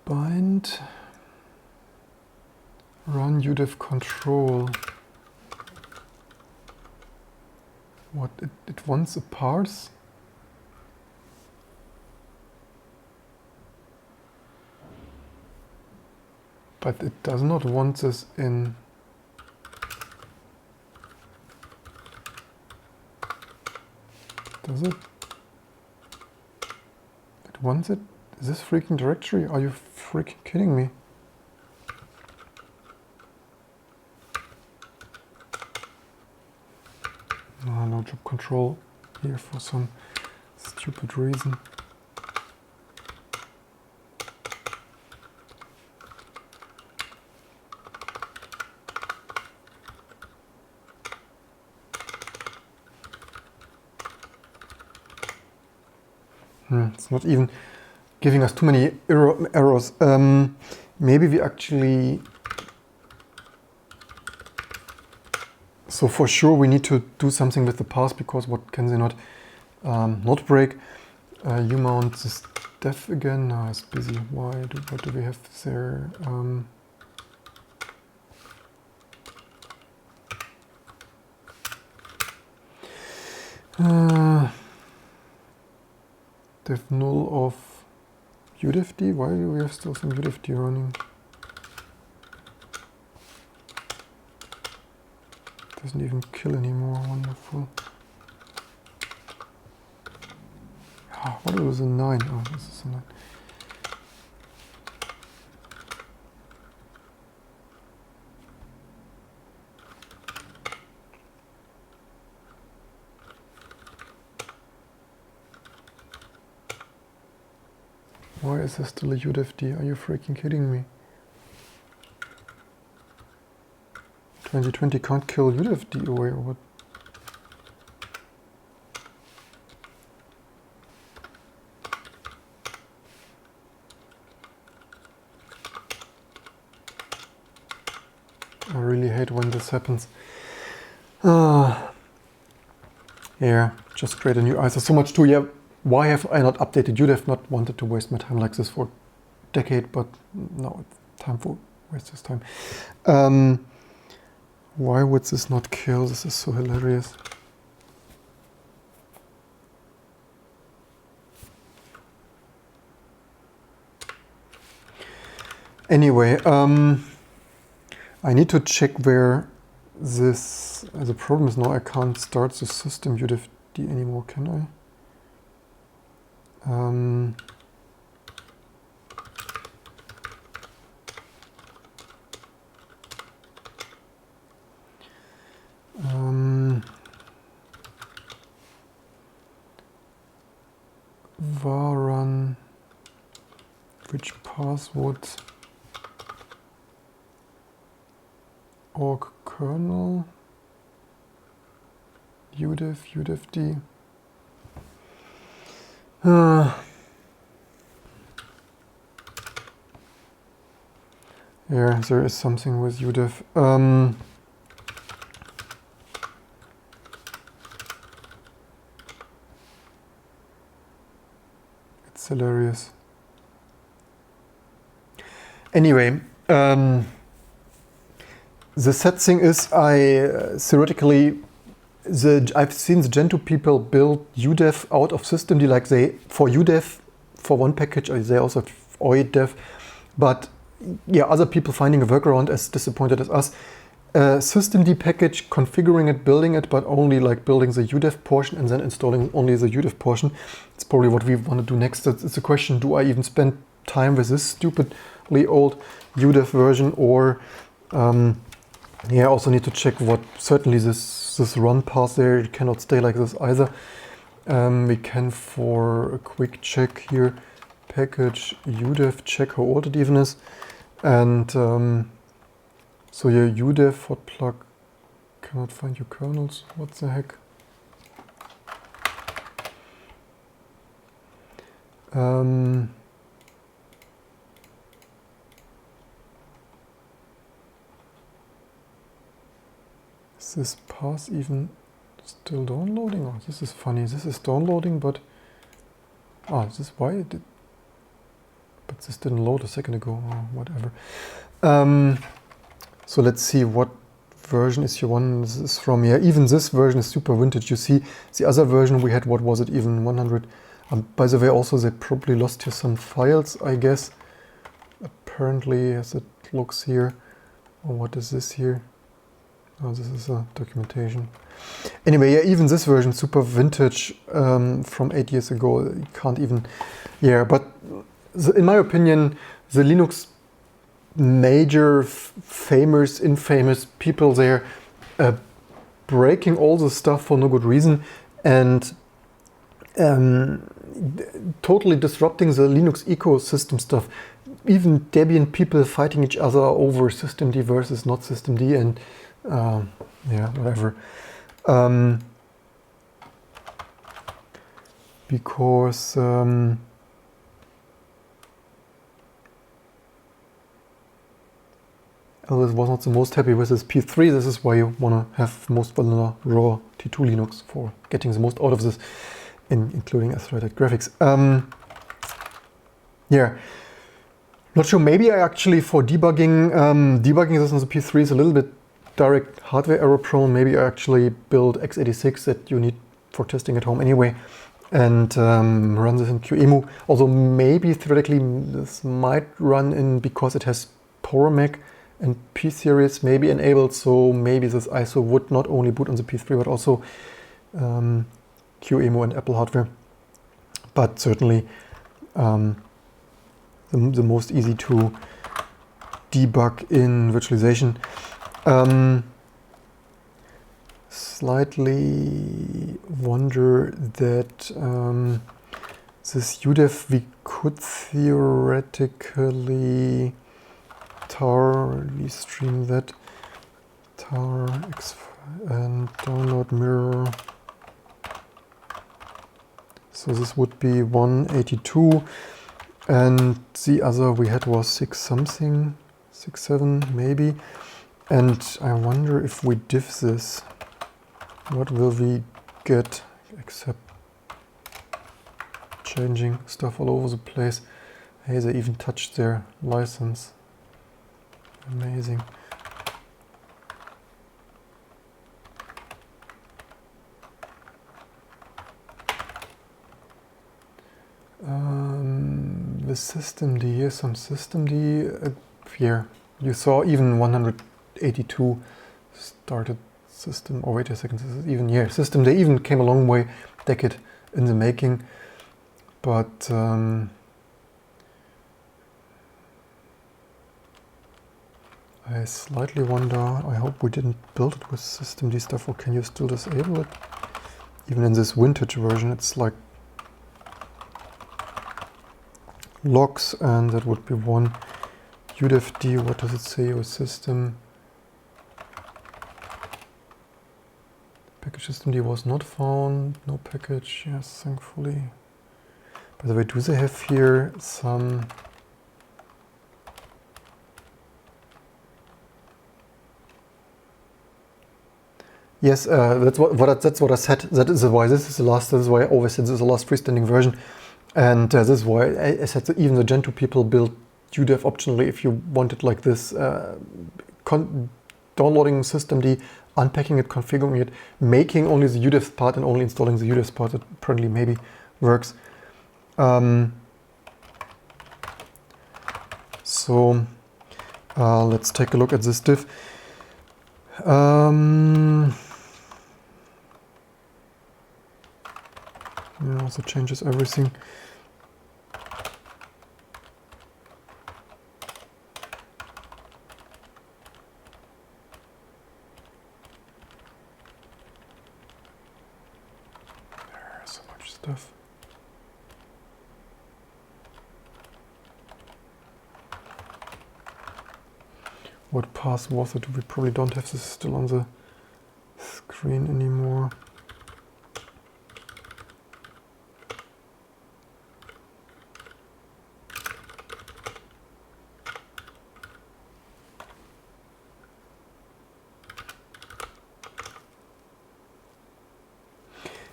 Bind. Run Udev control. What? It wants a parse? But it does not want this in. Does it? It wants it? Is this freaking directory? Are you freaking kidding me? No, no job control here for some stupid reason. It's not even giving us too many errors. Maybe we actually... So for sure we need to do something with the path, because what can they not break? You mount this def again. No, it's busy. What do we have there? Def null of udevd. Why do we have still some udevd running? Doesn't even kill anymore. Wonderful. Oh, what was a 9? Oh, this is a 9. Why is there still a udevd? Are you freaking kidding me? 2020 can't kill udevd away, or what? I really hate when this happens. Yeah, just create a new ISO. So much too. Yeah, why have I not updated Udev? Not wanted to waste my time like this for a decade, but now it's time for waste this time. Why would this not kill? This is so hilarious. Anyway, I need to check where this... the problem is now I can't start the system udevd anymore, can I? var run, which password? Org kernel, Udev, udevd. Yeah, there is something with Udev. It's hilarious. Anyway, the sad thing is, theoretically, I've seen the Gentoo people build Udev out of systemd, like for Udev, for one package, they also have oidev, but yeah, other people finding a workaround as disappointed as us. Systemd package, configuring it, building it, but only like building the Udev portion and then installing only the Udev portion. It's probably what we want to do next. It's a question, do I even spend time with this stupidly old Udev version, or yeah, I also need to check what, certainly this run path there, it cannot stay like this either. We can, for a quick check here, package udev, check how old it even is. And so yeah, udev hot plug cannot find your kernels. What the heck? Is this path even still downloading? Oh, this is funny. This is downloading, but this is why it did. But this didn't load a second ago, or whatever. So let's see, what version is your one this is from. Yeah, even this version is super vintage. You see, the other version we had, what was it, even 100? By the way, also they probably lost here some files, I guess. Apparently, as it looks here. Or what is this here? Oh, this is a documentation. Anyway, yeah, even this version, super vintage, from 8 years ago. You can't even, yeah, but in my opinion, the Linux major, famous, infamous people there breaking all the stuff for no good reason and totally disrupting the Linux ecosystem stuff. Even Debian people fighting each other over systemd versus not systemd, and yeah, whatever. Because Alice was not the most happy with this P3. This is why you want to have most vanilla raw T2 Linux for getting the most out of this, including threaded graphics. Yeah, not sure. Maybe I actually, for debugging, debugging this on the P3 is a little bit direct hardware error prone. Maybe I actually build x86 that you need for testing at home anyway, and run this in QEMU. Although maybe theoretically this might run in, because it has PowerMac and P-series maybe enabled, so maybe this ISO would not only boot on the P3 but also QEMU and Apple hardware. But certainly the most easy to debug in virtualization. Slightly wonder that this Udev, we could theoretically tar stream that, tar and download mirror. So this would be 182, and the other we had was 6 something, 6.7 maybe. And I wonder if we diff this, what will we get, except changing stuff all over the place. Hey, they even touched their license. Amazing. The systemd, here's some systemd here. You saw even 182 started system. Oh, wait a second, this is even here. Systemd even came a long way, decade in the making. But I slightly wonder, I hope we didn't build it with systemd stuff, or can you still disable it? Even in this vintage version, it's like logs, and that would be one. Udevd, what does it say? Your system. Package systemd was not found, no package, yes, thankfully. By the way, do they have here some... Yes, that's what I said. That is why this is the last. This is why I always said this is the last freestanding version, and this is why I said that even the Gentoo people built Udev optionally if you want it like this. Downloading systemd, unpacking it, configuring it, making only the Udev part and only installing the Udev part. That apparently maybe works. So let's take a look at this diff. Yeah, also changes everything. There's so much stuff. What path was it? We probably don't have this still on the screen anymore.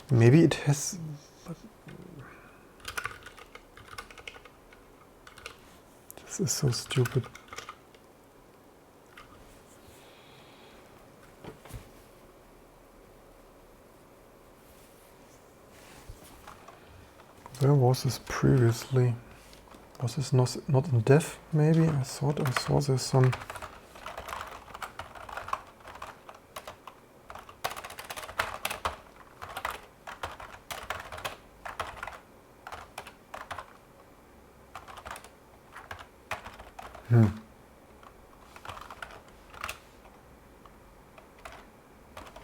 Maybe it has, but this is so stupid. Where was this previously? Was this not in dev maybe? I thought I saw there's some...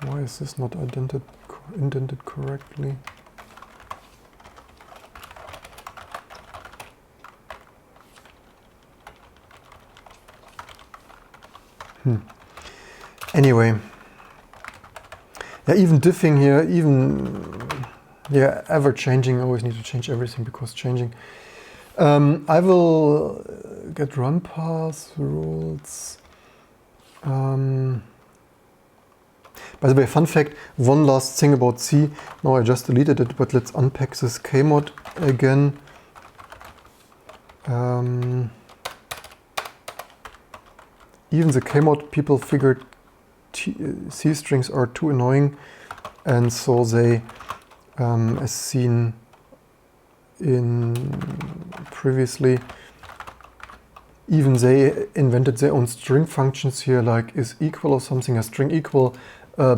Why is this not indented correctly? Anyway, yeah, even diffing here, ever changing. I always need to change everything because changing. I will get run path rules. By the way, fun fact, one last thing about C. Now I just deleted it, but let's unpack this Kmod again. Even the Kmod people figured C strings are too annoying, and so they, as seen in previously, even they invented their own string functions here, like is equal or something, a string equal,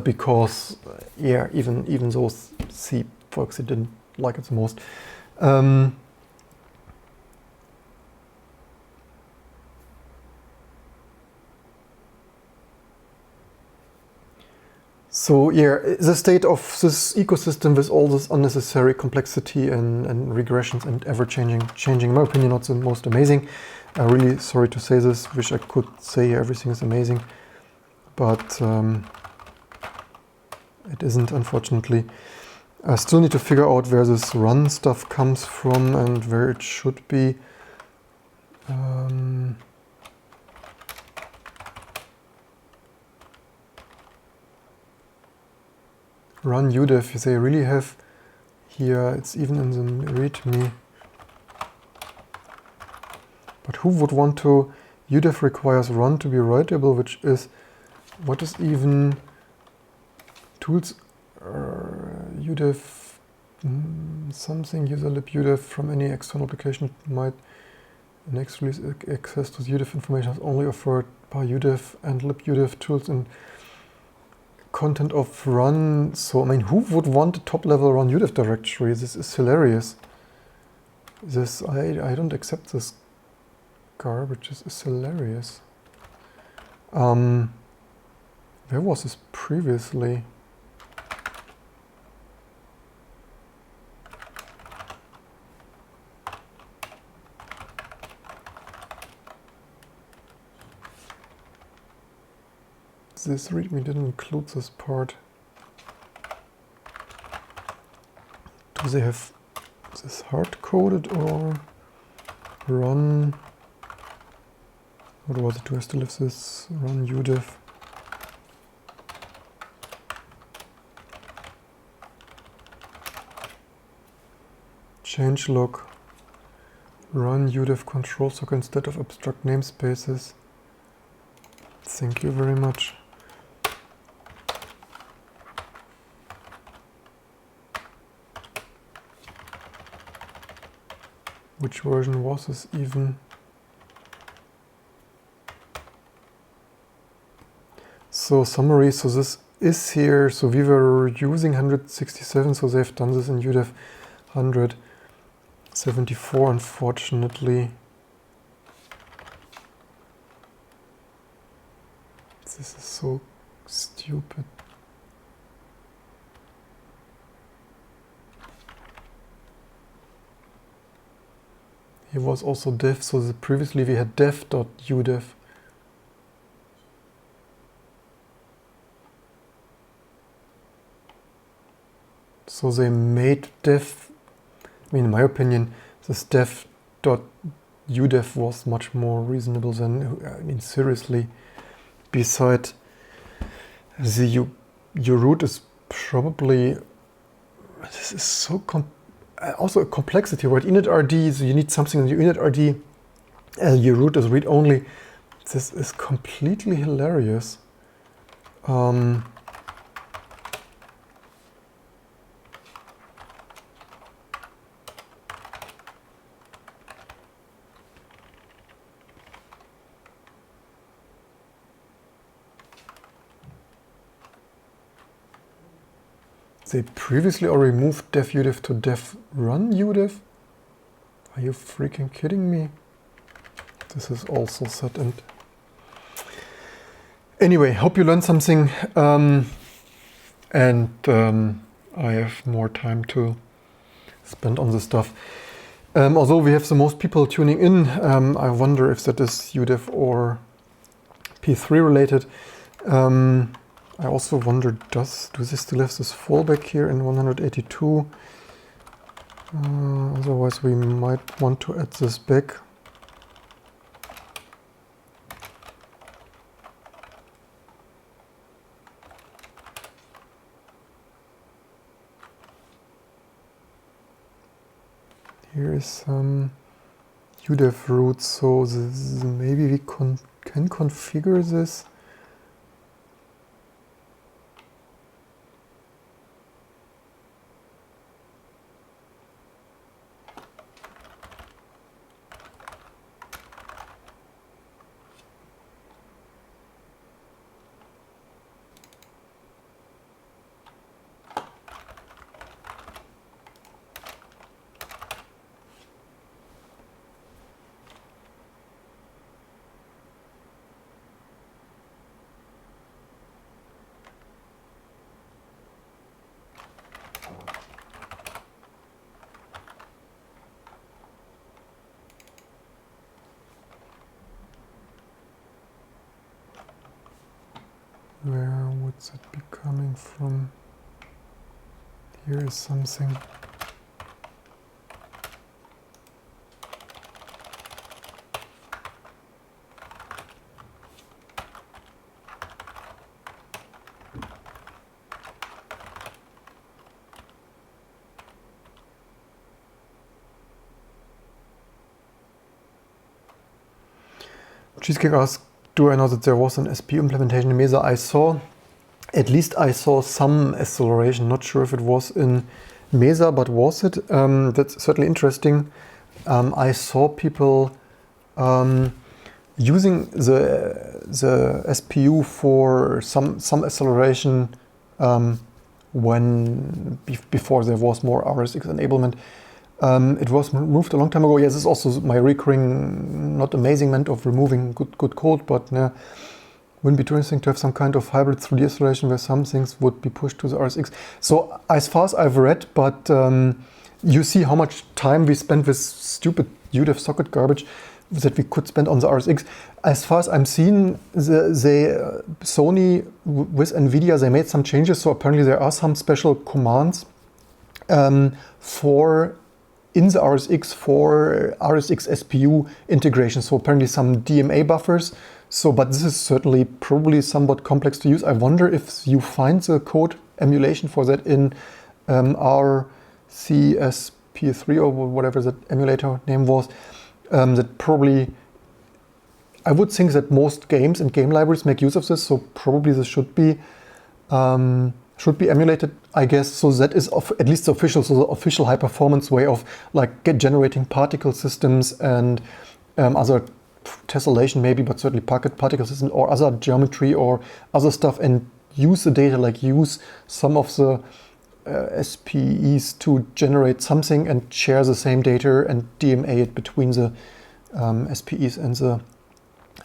because yeah, even those C folks, they didn't like it the most. So yeah, the state of this ecosystem with all this unnecessary complexity and regressions and changing, in my opinion, not the most amazing. I'm really sorry to say this, wish I could say everything is amazing, but it isn't, unfortunately. I still need to figure out where this run stuff comes from and where it should be. Run Udev, they really have here, it's even in the readme. But who would want to, Udev requires run to be writable, which is, what is even tools, Udev, something, userlib Udev from any external application might, next release access to the Udev information is only offered by Udev and libudev tools and content of run. So, I mean, who would want a top-level run Udev directory? This is hilarious. This, I don't accept this garbage. This is hilarious. Where was this previously? This readme didn't include this part. Do they have this hard-coded or run? What was it? Do I still have this run Udev? Changelog run Udev control socket instead of abstract namespaces. Thank you very much. Which version was this even? So summary, so this is here, so we were using 167, so they've done this in Udev 174, unfortunately. This is so stupid. Here was also dev, so previously we had dev.udev. So they made dev, I mean, in my opinion, this dev.udev was much more reasonable than, I mean, seriously. Beside, your root is probably, this is so also a complexity, right? InitRD, so you need something in your initRD. Your root is read-only. This is completely hilarious. They previously already moved dev.udev to dev.run.udev? Are you freaking kidding me? This is also set and... Anyway, hope you learned something. and I have more time to spend on this stuff. Although we have the most people tuning in, I wonder if that is Udev or P3 related. I also wonder, do they still have this fallback here in 182? Otherwise we might want to add this back. Here is some Udev root, so maybe we can configure this. Where would that be coming from? Here is something. Cheesecake asks, do I know that there was an SPU implementation in Mesa? At least I saw some acceleration. Not sure if it was in Mesa, but was it? That's certainly interesting. I saw people using the SPU for some acceleration before there was more RSX enablement. It was removed a long time ago. Yes, this is also my recurring, not amazement of removing good code, but wouldn't be too interesting to have some kind of hybrid 3D acceleration where some things would be pushed to the RSX. So as far as I've read, but you see how much time we spent with stupid Udev socket garbage that we could spend on the RSX. As far as I'm seeing, Sony with NVIDIA, they made some changes. So apparently there are some special commands in the RSX for RSX SPU integration. So apparently some DMA buffers. So, but this is certainly probably somewhat complex to use. I wonder if you find the code emulation for that in RCSP3 or whatever that emulator name was. That probably, I would think that most games and game libraries make use of this. So probably this should be emulated, I guess. So that is at least the official high performance way of like generating particle systems and other tessellation maybe, but certainly particle systems or other geometry or other stuff, and use the data, like use some of the SPEs to generate something and share the same data and DMA it between the SPEs and the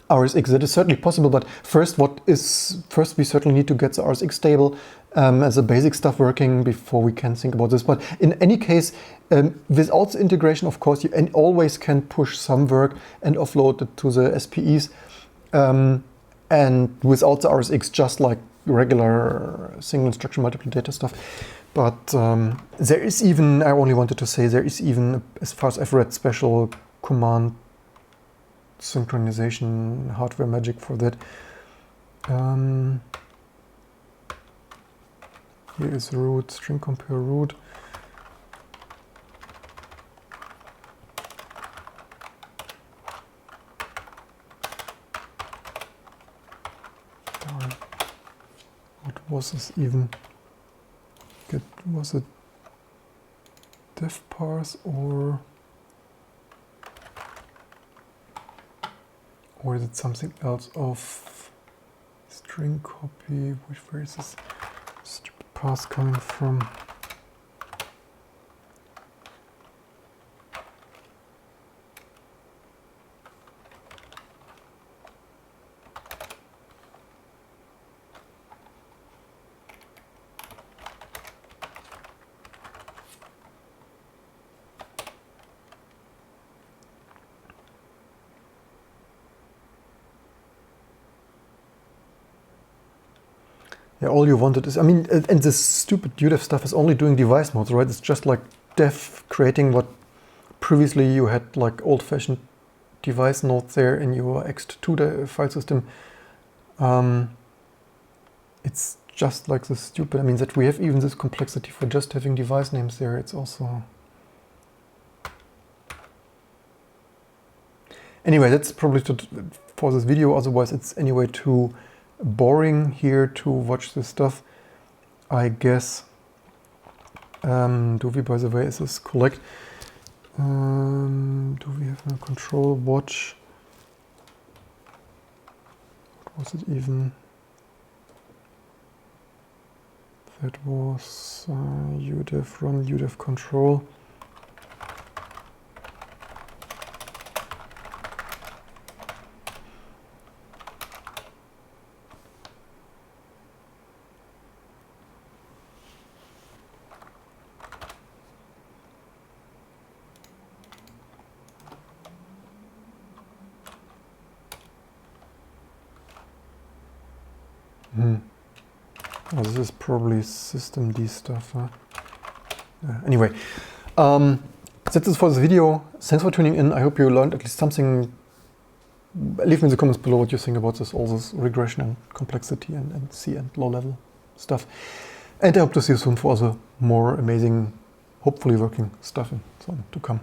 RSX. That is certainly possible, but first we certainly need to get the RSX stable as a basic stuff working before we can think about this. But in any case, without the integration, of course, you always can push some work and offload it to the SPEs, and without the RSX, just like regular single instruction multiple data stuff. But there is even, I only wanted to say, there is even, as far as I've read, special command synchronization hardware magic for that. Here is root, string compare root. What was this even? Was it dev parse or is it something else of string copy? Where is this stupid parse coming from? Yeah, all you wanted is, I mean, and this stupid Udev stuff is only doing device modes, right? It's just like dev creating what previously you had like old-fashioned device nodes there in your ext2 file system. It's just like this stupid, I mean, that we have even this complexity for just having device names there. It's also... Anyway, that's probably for this video, otherwise it's anyway too boring here to watch this stuff, I guess. Do we, by the way, is this correct? Do we have a control watch? What was it even? That was Udev run, Udev control. Oh, this is probably systemd stuff. Huh? Anyway, that's it for this video. Thanks for tuning in. I hope you learned at least something. Leave me in the comments below what you think about all this regression and complexity and C and low-level stuff. And I hope to see you soon for other more amazing, hopefully working stuff and so on to come.